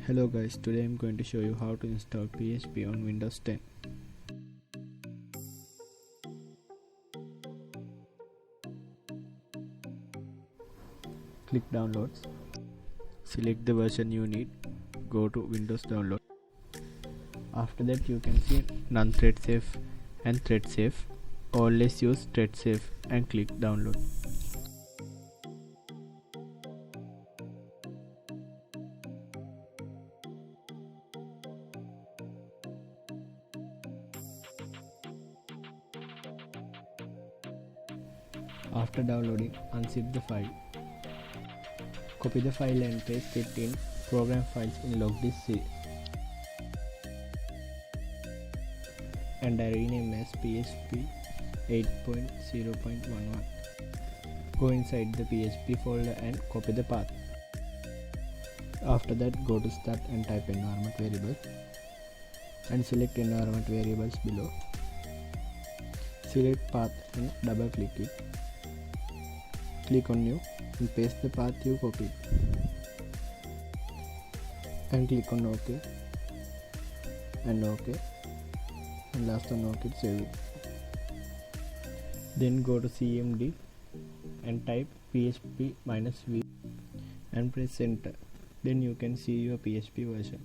Hello guys, today I'm going to show you how to install PHP on Windows 10. Click Downloads, select the version you need, go to Windows Download. After that you can see None Thread Safe and Thread Safe. Always use Thread Safe and click Download. After downloading, unzip the file. Copy the file and paste it in Program Files in log disk C. And I rename as PHP 8.0.11. Go inside the PHP folder and copy the path. After that, go to Start and type environment variable and select environment variables below. Select path and double click it. Click on New and paste the path you copied and click on OK and OK and last on OK to save it. Then go to CMD and type PHP -v and press enter. Then you can see your PHP version.